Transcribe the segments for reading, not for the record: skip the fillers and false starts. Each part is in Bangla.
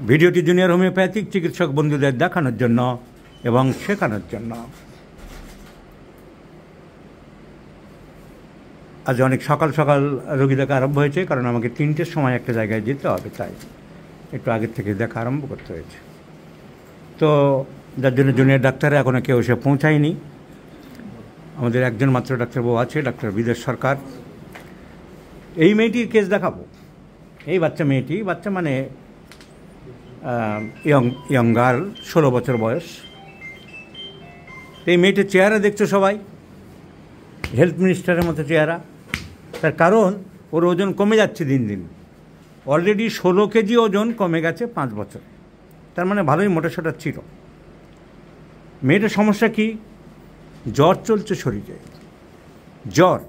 ভিডিওটি জুনিয়র হোমিওপ্যাথিক চিকিৎসক বন্ধুদের দেখানোর জন্য এবং শেখানোর জন্য। আজ অনেক সকাল সকাল রোগী দেখা আরম্ভ হয়েছে, কারণ আমাকে 3টের সময় একটা জায়গায় যেতে হবে, তাই একটু আগের থেকে দেখা আরম্ভ করতে হয়েছে। তো যার জন্য জুনিয়র ডাক্তাররা এখনও কেউ এসে পৌঁছায়নি। আমাদের একজন মাত্র ডাক্তারবাবু আছে, ডাক্তার বিদেশ সরকার। এই মেয়েটির কেস দেখাবো। এই মেয়েটি বাচ্চা মানে ইয়ং গার্ল, 16 বছর বয়স। এই মেয়েটির চেহারা দেখছো সবাই, হেলথ মিনিস্টারের মতো চেহারা। তার কারণ ওর ওজন কমে যাচ্ছে দিন দিন। অলরেডি 16 কেজি ওজন কমে গেছে 5 বছর। তার মানে ভালোই মোটাসোটা ছিল। মেয়েটার সমস্যা কি? জ্বর চলছে শরীরে, জ্বর।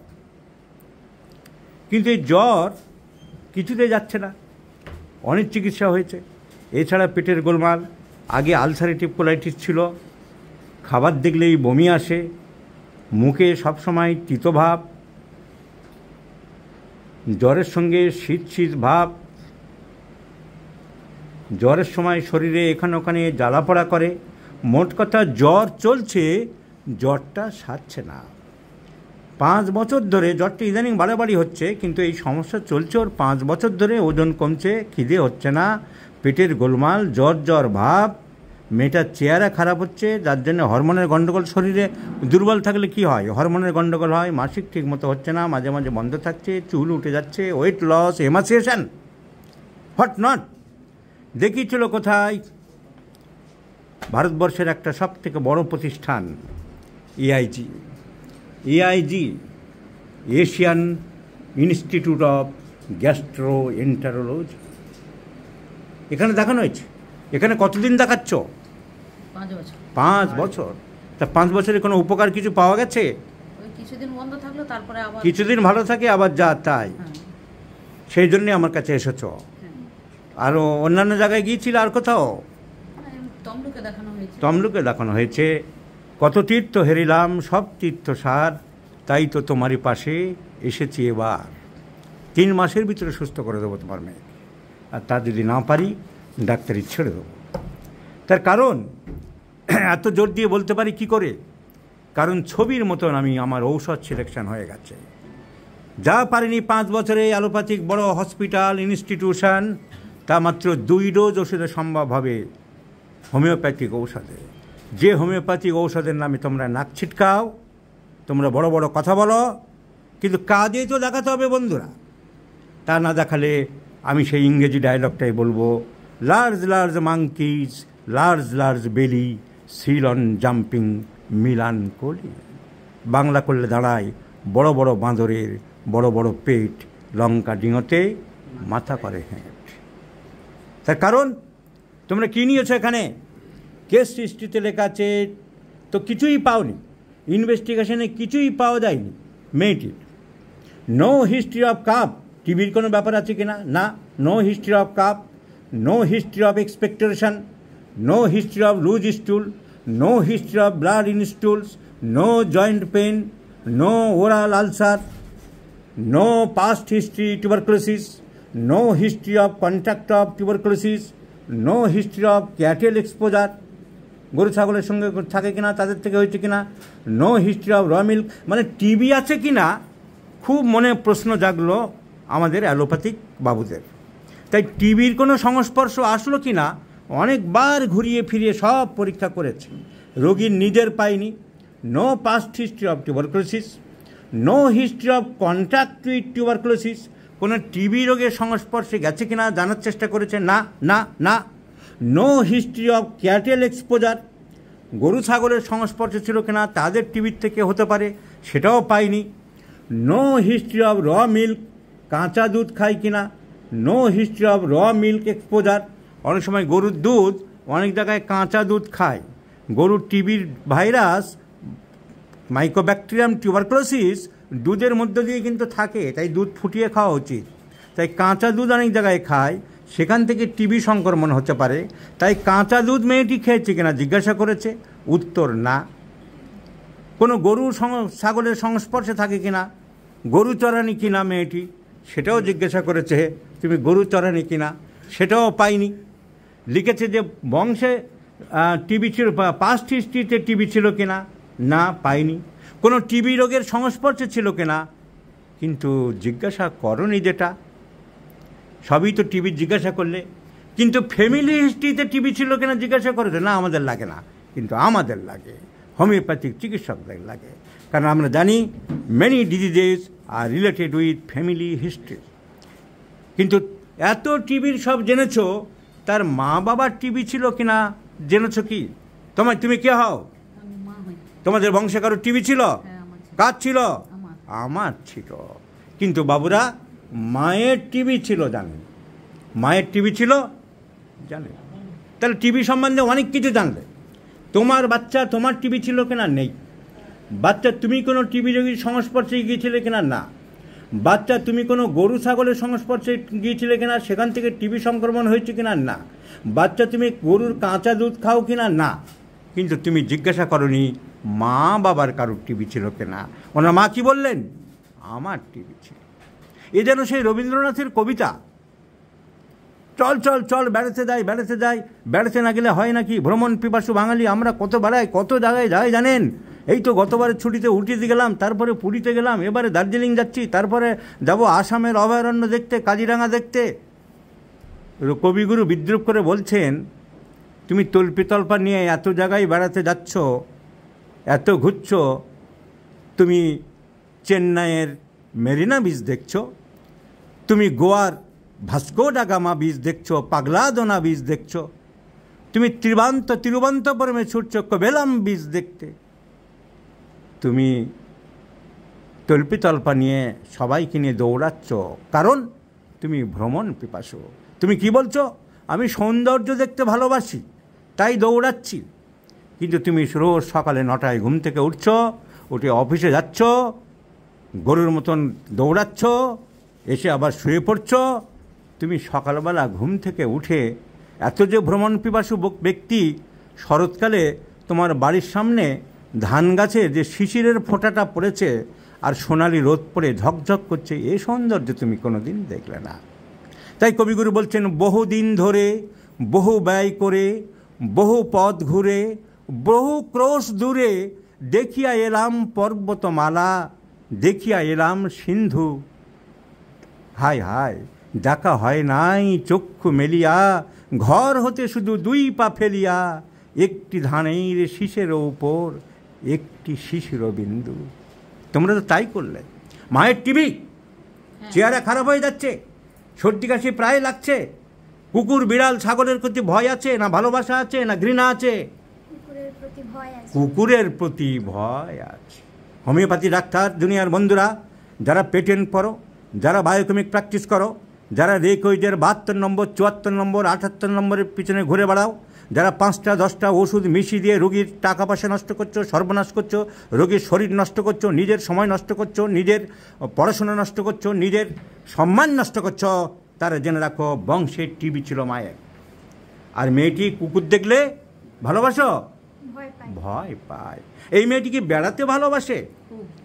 কিন্তু এই জ্বর কিছুতেই যাচ্ছে না। অনেক চিকিৎসা হয়েছে। এছাড়া পেটের গোলমাল, আগে আলসারেটিভ কোলাইটিস ছিল, খাবার দেখলেই বমি আসে, মুখে সবসময় তিতভাব, জ্বরের সঙ্গে শীত শীত ভাব, জ্বরের সময় শরীরে এখানে ওখানে জ্বালাপড়া করে। মোট কথা জ্বর চলছে, জ্বরটা সারছে না। 5 বছর ধরে জ্বরটা ইদানিং বাড়াবাড়ি হচ্ছে, কিন্তু এই সমস্যা চলছে ওর 5 বছর ধরে। ওজন কমছে, খিদে হচ্ছে না, পেটের গোলমাল, জ্বর জ্বর ভাব, মেয়েটার চেহারা খারাপ হচ্ছে। যার জন্য হরমোনের গণ্ডগোল, শরীরে দুর্বল থাকলে কি হয়? হরমোনের গণ্ডগোল হয়, মাসিক ঠিক মতো হচ্ছে না, মাঝে মাঝে বন্ধ থাকছে, চুল উঠে যাচ্ছে, weight loss, emaciation, what not. দেখিয়েছিল কোথায়? ভারতবর্ষের একটা সবথেকে বড় প্রতিষ্ঠান AIG, Asian Institute of Gastroenterology. এখানে দেখানো হয়েছে। এখানে কতদিন দেখাচ্ছ? 5 বছর। তা 5 বছরে কোনো উপকার কিছু পাওয়া গেছে? কিছুদিন বন্ধ থাকলো, তারপরে আবার কিছুদিন ভালো থাকে, আবার যা তাই। সেই জন্যে আমার কাছে এসেছ। আরও অন্যান্য জায়গায় গিয়েছিল? আর কোথাও? তমলুকে দেখানো হয়েছে। কত তীর্থ হেরিলাম, সব তীর্থ সার, তাই তো তোমারই পাশে এসেছি এবার। 3 মাসের ভিতরে সুস্থ করে দেবো তোমার মেয়েকে। আর তা যদি না পারি, ডাক্তারি ছেড়ে দেবো। তার কারণ এত জোর দিয়ে বলতে পারি কি করে? কারণ ছবির মতন আমার ঔষধ সিলেকশন হয়ে গেছে। যা পারিনি 5 বছরে অ্যালোপ্যাথিক বড় হসপিটাল, ইনস্টিটিউশন, তা মাত্র 2 ডোজ ওষুধে সম্ভব হবে হোমিওপ্যাথিক ঔষধে। যে হোমিওপ্যাথিক ঔষধের নামে তোমরা নাক ছিটকাও, তোমরা বড় বড় কথা বলো, কিন্তু কাজে তো দেখাতে হবে বন্ধুরা। তা না দেখালে আমি সেই ইংরেজি ডায়লগটাই বলবো, লার্জ লার্জ মাংকিজ, লার্জ লার্জ বেলি, Ceylon jumping Milan Koli. Bangla করলে দাঁড়ায়, বড় বড় বাঁদরের বড় বড় পেট, লঙ্কা ডিঙোতে মাথা করে হেঁট। তার কারণ তোমরা কী নিয়েছো এখানে? কেস হিস্ট্রিতে লেখা আছে তো কিছুই পাওনি, ইনভেস্টিগেশনে কিছুই পাওয়া যায়নি মেয়েটির। নো হিস্ট্রি অফ কাপ, টিবির কোনো ব্যাপার আছে কিনা? না। No history of cough, no history of expectoration, no history of loose stool, no history of blood in stools, no joint pain, no oral ulcer, no past history tuberculosis, no history of contact of tuberculosis, no history of cattle exposure, গরু ছাগলের সঙ্গে থাকে কিনা, তাদের থেকে হয়েছে কিনা, নো হিস্ট্রি অফ র মিল্ক। মানে টিবি আছে কিনা খুব মনে প্রশ্ন জাগলো আমাদের অ্যালোপ্যাথিক বাবুদের। তাই টিবির কোনো সংস্পর্শ আসলো কিনা অনেকবার ঘুরিয়ে ফিরিয়ে সব পরীক্ষা করেছে, রোগীর নিজের পায়নি। No past history of tuberculosis, no history of contact with tuberculosis, কোনো টিবি রোগের সংস্পর্শে গেছে কিনা জানার চেষ্টা করেছে, না না না। No history of cattle exposure, গরু ছাগলের সংস্পর্শে ছিল কিনা, তাদের টিবির থেকে হতে পারে, সেটাও পাইনি। নো হিস্ট্রি অফ র মিল্ক, কাঁচা দুধ খায় কিনা, নো হিস্ট্রি অফ র মিল্ক এক্সপোজার। অনেক সময় গরুর দুধ অনেক জায়গায় কাঁচা দুধ খায়। গরুর টিবির ভাইরাস মাইকোব্যাকটেরিয়াম টিউবারকুলোসিস দুধের মধ্য দিয়ে কিন্তু থাকে, তাই দুধ ফুটিয়ে খাওয়া উচিত। তাই কাঁচা দুধ অনেক জায়গায় খায়, সেখান থেকে টিবি সংক্রমণ হতে পারে। তাই কাঁচা দুধ মেয়েটি খেয়েছে কিনা জিজ্ঞাসা করেছে, উত্তর না। কোনো গরু ছাগলের সংস্পর্শে থাকে কিনা, গরু চড়ানি কিনা মেয়েটি, সেটাও জিজ্ঞাসা করেছে, তুমি গরু চড়ানি কিনা, সেটাও পাইনি। লিখেছে যে বংশে টিবি ছিল, পাস্ট হিস্ট্রিতে টিবি ছিল কিনা, না পাইনি। কোনো টিবি রোগের সংস্পর্শে ছিল কিনা, কিন্তু জিজ্ঞাসা করনি যেটা, সবই তো টিবি জিজ্ঞাসা করলে। কিন্তু ফ্যামিলি হিস্ট্রিতে টিবি ছিল কিনা জিজ্ঞাসা করেছে, না আমাদের লাগে না, কিন্তু আমাদের লাগে, হোমিওপ্যাথিক চিকিৎসকদের লাগে, কারণ আমরা জানি many diseases are related with family history. কিন্তু এত টিবির সব জেনেছ, তার মা বাবার টিবি ছিল কিনা জেনেছ কি? তুমি কে হও? আমি মা হই। তোমাদের বংশে কারো টিবি ছিল? হ্যাঁ, আমার ছিল। কার ছিল? আমার। আমার ছিল। কিন্তু বাবুরা, মায়ের টিবি ছিল জানেন, মায়ের টিবি ছিল জানেন। তাহলে টিবি সম্বন্ধে অনেক কিছু জানলে। তোমার বাচ্চা, তোমার টিবি ছিল কিনা, নেই। বাচ্চা, তুমি কোনো টিবি রোগীর সংস্পর্শে গিয়েছিলে কিনা, না। বাচ্চা, তুমি কোনো গরু ছাগলের সংস্পর্শে গিয়েছিলে কিনা, সেখান থেকে টিবি সংক্রমণ হয়েছে কিনা, না। বাচ্চা, তুমি গরুর কাঁচা দুধ খাও কিনা, না। কিন্তু তুমি জিজ্ঞাসা করনি মা বাবার কারোর টিবি ছিল কিনা। ওনার মা কি বললেন? আমার টিবি ছিল। এ যেন সেই রবীন্দ্রনাথের কবিতা, চল চল চল বেড়াতে যাই, বেড়াতে যাই, বেড়াতে না গেলে হয় নাকি, ভ্রমণ পিপাসু বাঙালি আমরা কত বেড়াই, কত জায়গায় যাই জানেন। এই তো গতবারের ছুটিতে উটিতে গেলাম, তারপরে পুরীতে গেলাম, এবারে দার্জিলিং যাচ্ছি, তারপরে যাব আসামের অভয়ারণ্য দেখতে, কাজিরাঙা দেখতে। কবিগুরু বিদ্রুপ করে বলছেন, তুমি তল্পিতল্পা নিয়ে এত জায়গায় বেড়াতে যাচ্ছ, এত ঘুরছ, তুমি চেন্নাইয়ের মেরিনা বিচ দেখছো, তুমি গোয়ার ভাস্কো ডা গামা বিচ দেখছো, পাগলাদোনা বিচ দেখছো, তুমি তিরুবন্তপুরমে ছুটছো কোবেলাম বিচ দেখতে। তুমি তল্পিতল্পা নিয়ে সবাইকে নিয়ে দৌড়াচ্ছ, কারণ তুমি ভ্রমণ পিপাসু। তুমি কি বলছো? আমি সৌন্দর্য দেখতে ভালোবাসি, তাই দৌড়াচ্ছি। কিন্তু তুমি রোজ সকালে 9টায় ঘুম থেকে উঠছ, উঠে অফিসে যাচ্ছ, গরুর মতন দৌড়াচ্ছ, এসে আবার শুয়ে পড়ছ। তুমি সকালবেলা ঘুম থেকে উঠে, এত যে ভ্রমণ পিপাসু ব্যক্তি, শরৎকালে তোমার বাড়ির সামনে ধান গাছে যে শিশিরের ফোঁটাটা পড়েছে আর সোনালি রোদ পড়ে ঝকঝক করছে, এই সৌন্দর্য তুমি কোনোদিন দেখলে না। তাই কবিগুরু বলছেন, বহুদিন ধরে, বহু ব্যয় করে, বহু পথ ঘুরে, বহু ক্রোশ দূরে, দেখিয়া এলাম পর্বতমালা, দেখিয়া এলাম সিন্ধু। হায় হায়, দেখা হয় নাই চক্ষু মেলিয়া, ঘর হতে শুধু 2 পা ফেলিয়া, একটি ধানের শীষের উপর একটি শিশির বিন্দু। তোমরা তো তাই করলে। মায়ের টিবি, চেহারা খারাপ হয়ে যাচ্ছে, সর্দি কাশি প্রায় লাগছে, কুকুর বিড়াল ছাগলের প্রতি ভয় আছে না ভালোবাসা আছে না ঘৃণা আছে? কুকুরের প্রতি ভয় আছে। হোমিওপ্যাথি ডাক্তার দুনিয়ার বন্ধুরা, যারা পেটেন্ট পড়ো, যারা বায়োকেমিক প্র্যাকটিস করো, যারা রেকোইডের 72 নম্বর, 74 নম্বর, 78 নম্বরের পিছনে ঘুরে বেড়াও, যারা 5টা 10টা ওষুধ মিশিয়ে দিয়ে রোগীর টাকা পয়সা নষ্ট করছো, সর্বনাশ করছো, রোগীর শরীর নষ্ট করছো, নিজের সময় নষ্ট করছো, নিজের পড়াশোনা নষ্ট করছো, নিজের সম্মান নষ্ট করছো, তারা জেনে রাখো বংশের টিবি ছিল মায়ের। আর মেয়েটি কুকুর দেখলে ভালোবাসো? ভয় পায়। এই মেয়েটি কি বেড়াতে ভালোবাসে?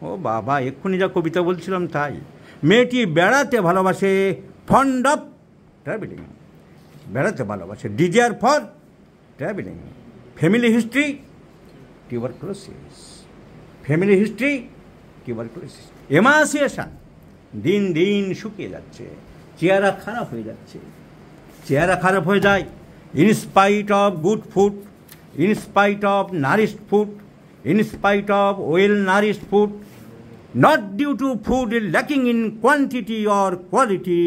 ও বাবা, এক্ষুনি যা কবিতা বলছিলাম তাই। মেয়েটি বেড়াতে ভালোবাসে, ফন্ড অফ ট্রাভেলিং, বেড়াতে ভালোবাসে, desire for travelling. Family history tuberculosis, family history tuberculosis. Emaciation, দিন দিন শুকিয়ে যাচ্ছে, চেহারা খারাপ হয়ে যাচ্ছে, চেহারা খারাপ হয়ে যায়। In spite of good food, in spite of nourished food, in spite of well nourished food, not due to food lacking in quantity or quality,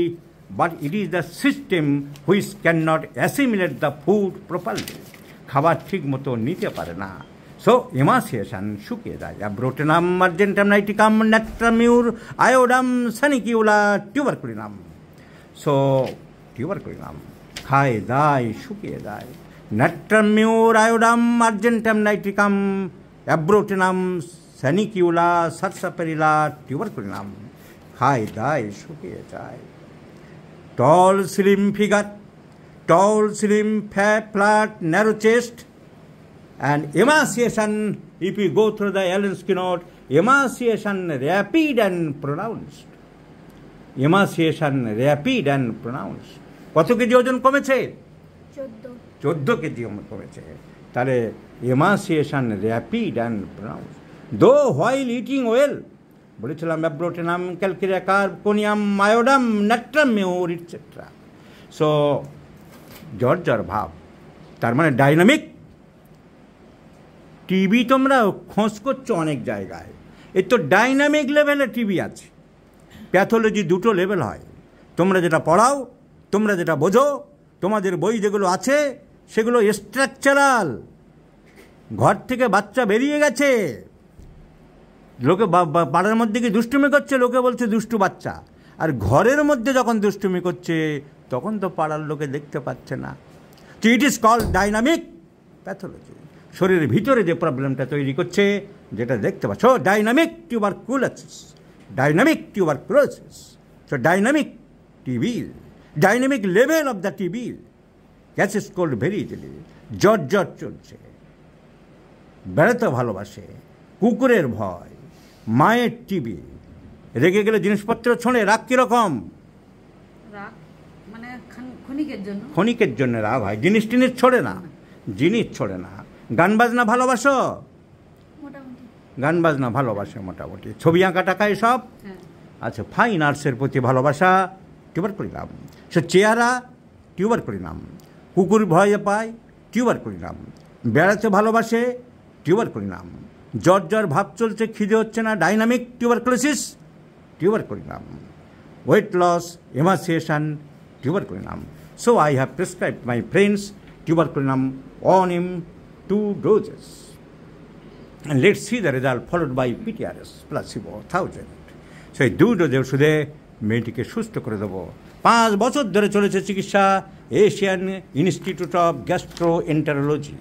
but it is the system which cannot assimilate the food properly. খাবার ঠিক মতো নিতে পারে না, সো এমাসিয়েশন শুকিয়ে যায়। Abrotanum argentum nitricum natrum mur iodum sanicula tuberculinum. So tuberculinum খায় দায় শুকিয়ে যায়। Natrum mur iodum argentum nitricum abrotanum sanicula sarsaparilla tuberculinum খায় দায় শুকিয়ে যায়। Tall slim figure, tall, slim, flat, narrow chest, and emaciation, if you go through the Allen's note, emaciation rapid and pronounced. Emaciation rapid and pronounced. কত কেজি ওজন কমেছে? 14 কেজি কমেছে। তাহলে emaciation rapid and pronounce though while eating well, বলেছিলাম abrotanum, calcarea carb, conium, iodum, natrum, mur etcetera. So জর্জর ভাব, তার মানে ডাইনামিক। টিভি তোমরা খোঁজ করছো অনেক জায়গায়, এর তো ডাইনামিক লেভেলে টিভি আছে। প্যাথোলজি দুটো লেভেল হয়, তোমরা যেটা পড়াও, তোমরা যেটা বোঝো, তোমাদের বই যেগুলো আছে সেগুলো স্ট্রাকচারাল। ঘর থেকে বাচ্চা বেরিয়ে গেছে, লোকে পাড়ার মধ্যে কি দুষ্টুমি করছে, লোকে বলছে দুষ্টু বাচ্চা, আর ঘরের মধ্যে যখন দুষ্টুমি করছে তখন তো পাড়ার লোকে দেখতে পাচ্ছে না। তো it is called dynamic pathology. শরীরের ভিতরে যে প্রবলেমটা তৈরি করছে যেটা দেখতে পাচ্ছ, dynamic tuberculosis, dynamic tuberculosis. So dynamic TB, dynamic level of the TB gases cold very easily. জ্বর চলছে, বেড়াতে ভালোবাসে, কুকুরের ভয়, মায়ের টিবি, রেগে গেলে জিনিসপত্র ছোঁড়ে, রাগ কীরকম? রাগ মানে ক্ষণিকের জন্য রাগ হয়, জিনিস টিনিস ছোড়ে না, জিনিস ছোড়ে না। গান বাজনা ভালোবাসো? গান বাজনা ভালোবাসে মোটামুটি। ছবি আঁকা টাকা এসব? আচ্ছা, ফাইন আর্টসের প্রতি ভালোবাসা, টিউবারকুলিনাম। সে চেহারা, টিউবারকুলিনাম। কুকুর ভয় পায়, টিউবারকুলিনাম। বেড়াতে ভালোবাসে, টিউবারকুলিনাম। জ্বর ভাব চলছে, খিদে হচ্ছে না, dynamic tuberculosis, tuberculinum. Weight loss, emaciation, tuberculinum. So I have prescribed my friends tuberculinum on him 2 doses. And let's see the result followed by PTRS, placebo, 1000. So এই 2 ডোজ ওষুধে মেয়েটিকে সুস্থ করে দেবো। 5 বছর ধরে চলেছে চিকিৎসা, এশিয়ান ইনস্টিটিউট অফ গ্যাস্ট্রোএন্টারোলজি।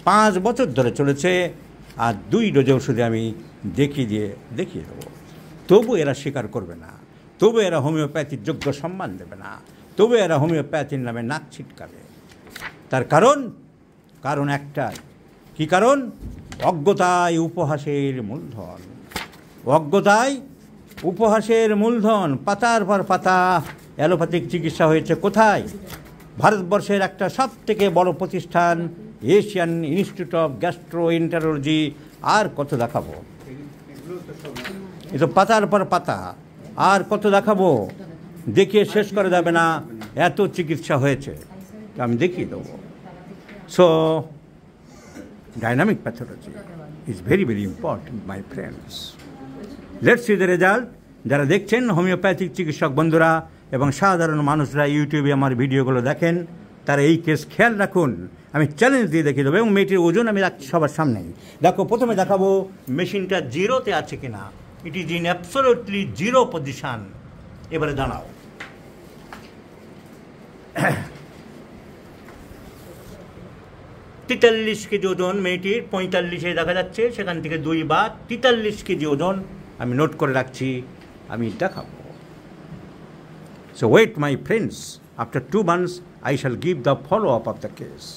5 বছর ধরে চলেছে, আর 2 ডোজ ওষুধে আমি দেখিয়ে দেবো। তবু এরা স্বীকার করবে না, তবু এরা হোমিওপ্যাথির যোগ্য সম্মান দেবে না, তবু এরা হোমিওপ্যাথির নামে নাক ছিটকাবে। তার কারণ একটাই। কি কারণ? অজ্ঞতায় উপহাসের মূলধন। অজ্ঞতায় উপহাসের মূলধন। পাতার পর পাতা অ্যালোপ্যাথিক চিকিৎসা হয়েছে কোথায়? ভারতবর্ষের একটা সবথেকে বড় প্রতিষ্ঠান এশিয়ান ইনস্টিটিউট অফ গ্যাস্ট্রোএন্টারোলজি। আর কত দেখাবো? এ তো পাতার পর পাতা, আর কত দেখাবো? দেখিয়ে শেষ করে যাবে না, এত চিকিৎসা হয়েছে, আমি দেখিয়ে দেবো। So dynamic pathology is very very important my friends. Let's see the result. যারা দেখছেন হোমিওপ্যাথিক চিকিৎসক বন্ধুরা এবং সাধারণ মানুষরা ইউটিউবে আমার ভিডিওগুলো দেখেন, তারা এই কেস খেয়াল রাখুন। আমি চ্যালেঞ্জ দিয়ে দেখিয়ে দেবো এবং মেয়েটির ওজন আমি রাখছি সবার সামনেই। দেখো, প্রথমে দেখাবো মেশিনটা জিরোতে আছে কিনা। It is in absolutely zero position. এবারে দাঁড়াও। 43 কেজি ওজন মেয়েটির, 45-এ দেখা যাচ্ছে, সেখান থেকে 2 বাদ 43 কেজি ওজন আমি নোট করে রাখছি, আমি দেখাবো। So wait my friends, after 2 months I shall give the follow-up of the case.